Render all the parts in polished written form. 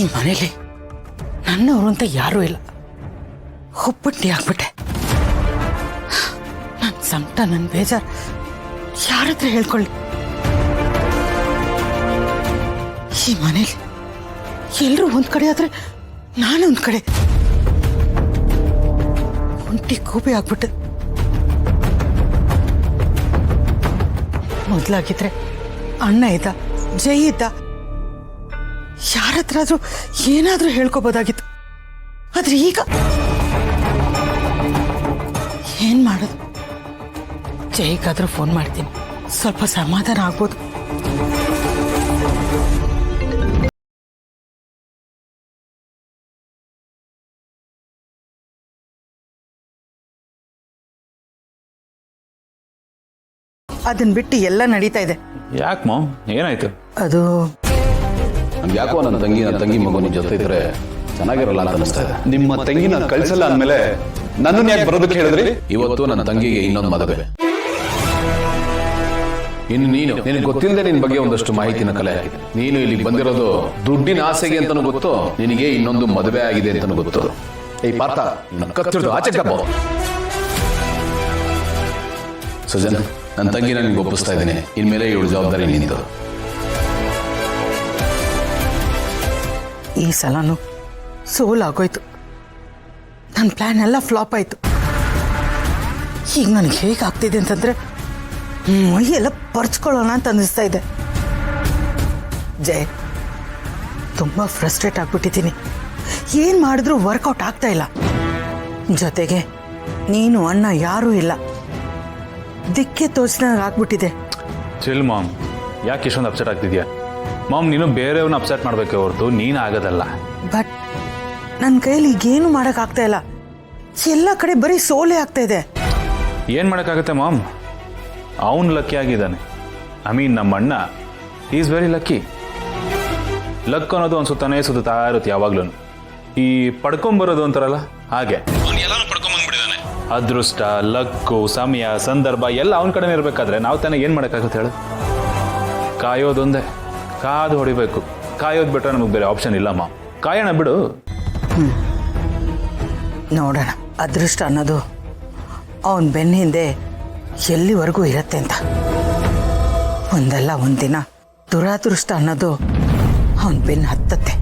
ಈ ಮನೇಲಿ ನನ್ನವರು ಅಂತ ಯಾರೂ ಇಲ್ಲ. ಒಬ್ಬಟ್ಟಿ ಆಗ್ಬಿಟ್ಟೆ. ನನ್ನ ಸಂಕಟ, ನನ್ನ ಬೇಜಾರು ಯಾರ ಹತ್ರ ಹೇಳ್ಕೊಳ್ಳಿ? ಈ ಮನೇಲಿ ಎಲ್ಲರೂ ಒಂದ್ ಕಡೆ ಆದ್ರೆ ನಾನು ಒಂದ್ ಕಡೆ. ಒಂಟಿ ಕೋಪಿ ಆಗ್ಬಿಟ್ಟೆ. ಮೊದಲಾಗಿದ್ರೆ ಅಣ್ಣ ಇದ್ದ, ಜೈ ಇದ್ದ, ಯಾರ ಹತ್ರ ಆದ್ರೂ ಏನಾದ್ರೂ ಹೇಳ್ಕೋಬೋದಾಗಿತ್ತು. ಆದ್ರೆ ಈಗ ಏನ್ ಮಾಡೋದು? ಜೈಗಾದ್ರೂ ಫೋನ್ ಮಾಡ್ತೀನಿ, ಸ್ವಲ್ಪ ಸಮಾಧಾನ ಆಗ್ಬೋದು. ಅದನ್ನ ಬಿಟ್ಟು ಎಲ್ಲ ನಡೀತಾ ಇದೆ. ಯಾಕೆ ಮಾಮ್, ಏನಾಯ್ತು? ಅದು ನಮ್ಗೆ ಯಾಕೋ ನನ್ನ ತಂಗಿ ಮಗು ನಿನ್ ಜೊತೆ ಇದ್ರೆ ಚೆನ್ನಾಗಿರಲ್ಲ ಅಂತ ಅನಿಸ್ತಾ ಇದೆ. ನಿಮ್ಮ ತಂಗಿನ ಕಳ್ಸಲ್ಲ ಅಂದ್ಮೇಲೆ ನನ್ನನ್ನು ಯಾಕೆ ಬರೋದಕ್ಕೆ ಹೇಳಿದ್ರಿ? ಇವತ್ತು ನನ್ನ ತಂಗಿಗೆ ಇನ್ನೊಂದು ಮದುವೆ. ಇನ್ನು ನಿನಗೆ ಗೊತ್ತಿಲ್ಲದೆ ನಿನ್ ಬಗ್ಗೆ ಒಂದಷ್ಟು ಮಾಹಿತಿನ ಕಲೆ ಆಗಿದೆ. ನೀನು ಇಲ್ಲಿಗೆ ಬಂದಿರೋದು ದುಡ್ಡಿನ ಆಸೆಗೆ ಅಂತಾನು ಗೊತ್ತು, ನಿನಗೆ ಇನ್ನೊಂದು ಮದುವೆ ಆಗಿದೆ ಅಂತಾನು ಗೊತ್ತು. ಈ ಪಾತ ಕತ್ತಿರ್ದು ಆಚೆ ಕಪ್ಪ. ಸುಜನ್, ನನ್ನ ತಂಗಿನ ನಿನ್ಗೆ ಒಪ್ಪಿಸ್ತಾ ಇದ್ದೀನಿ. ಇನ್ಮೇಲೆ ಇವಳು ಜವಾಬ್ದಾರಿ ನಿಂದು. ಈ ಸಲನೂ ಸೋಲಾಗೋಯ್ತು. ನನ್ನ ಪ್ಲಾನ್ ಎಲ್ಲ ಫ್ಲಾಪ್ ಆಯ್ತು. ಈಗ ನನಗೆ ಹೇಗಾಗ್ತಿದೆ ಅಂತಂದ್ರೆ ಮೈ ಎಲ್ಲ ಪರ್ಚ್ಕೊಳ್ಳೋಣ ಅಂತ ಅನ್ನಿಸ್ತಾ ಇದೆ. ಜಯ, ತುಂಬ ಫ್ರಸ್ಟ್ರೇಟ್ ಆಗ್ಬಿಟ್ಟಿದ್ದೀನಿ. ಏನು ಮಾಡಿದ್ರೂ ವರ್ಕೌಟ್ ಆಗ್ತಾ ಇಲ್ಲ. ಜೊತೆಗೆ ನೀನು ಅಣ್ಣ ಯಾರೂ ಇಲ್ಲ. ದಿಕ್ಕೆ ತೋಚಿದಂಗೆ ಆಗ್ಬಿಟ್ಟಿದೆ. ಚಿಲ್ ಮಾಮ್, ಯಾಕೆ ಇಷ್ಟೊಂದು ಅಪ್ಸೆಟ್ ಆಗ್ತಿದ್ಯಾ? ಮಾಮ್, ನೀನು ಬೇರೆಯವ್ರನ್ನ ಅಪ್ಸೆಟ್ ಮಾಡಬೇಕೆ ಹೊರತು ನೀನು ಆಗೋದಲ್ಲ. ಬಟ್ ನನ್ನ ಕೈಯಲ್ಲಿ ಈಗೇನು ಮಾಡೋಕ್ಕಾಗ್ತಾ ಇಲ್ಲ. ಎಲ್ಲ ಕಡೆ ಬರೀ ಸೋಲೆ ಆಗ್ತಾ ಇದೆ. ಏನು ಮಾಡೋಕ್ಕಾಗುತ್ತೆ ಮಾಮ್? ಅವನು ಲಕ್ಕಿ ಆಗಿದ್ದಾನೆ. ಐ ಮೀನ್, ನಮ್ಮ ಅಣ್ಣ ಈಸ್ ವೆರಿ ಲಕ್ಕಿ. ಲಕ್ ಅನ್ನೋದು ಒಂದು ಸುತ್ತಾ ಇರುತ್ತೆ ಯಾವಾಗ್ಲೂ. ಈ ಪಡ್ಕೊಂಬರೋದು ಅಂತಾರಲ್ಲ, ಹಾಗೆ ಎಲ್ಲಾನು ಪಡ್ಕೊಂಬಂದ್ಬಿಟ್ಟಿದ್ದಾನೆ. ಅದೃಷ್ಟ, ಲಕ್ಕು, ಸಮಯ, ಸಂದರ್ಭ ಎಲ್ಲ ಅವನ ಕಡೆನೇ ಇರಬೇಕಾದ್ರೆ ನಾವು ತಾನೇ ಏನು ಮಾಡೋಕ್ಕಾಗುತ್ತೆ ಹೇಳು? ಕಾಯೋದೊಂದೇ, ಕಾದು ಹೊಡಿಬೇಕು. ಕಾಯೋದು ಬಿಟ್ರೆ ನಮಗೆ ಬೇರೆ ಆಪ್ಷನ್ ಇಲ್ಲ ಮಾಮ್. ಕಾಯೋಣ ಬಿಡು. ನೋಡೋಣ, ಅದೃಷ್ಟ ಅನ್ನೋದು ಅವನ ಬೆನ್ನ ಹಿಂದೆ ಎಲ್ಲಿವರೆಗೂ ಇರತ್ತೆ ಅಂತ. ಒಂದಲ್ಲ ಒಂದಿನ ದುರಾದೃಷ್ಟ ಅನ್ನೋದು ಅವನ ಬೆನ್ನು ಹತ್ತತ್ತೆ.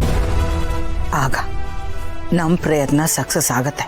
ಆಗ ನಮ್ಮ ಪ್ರಯತ್ನ ಸಕ್ಸಸ್ ಆಗತ್ತೆ.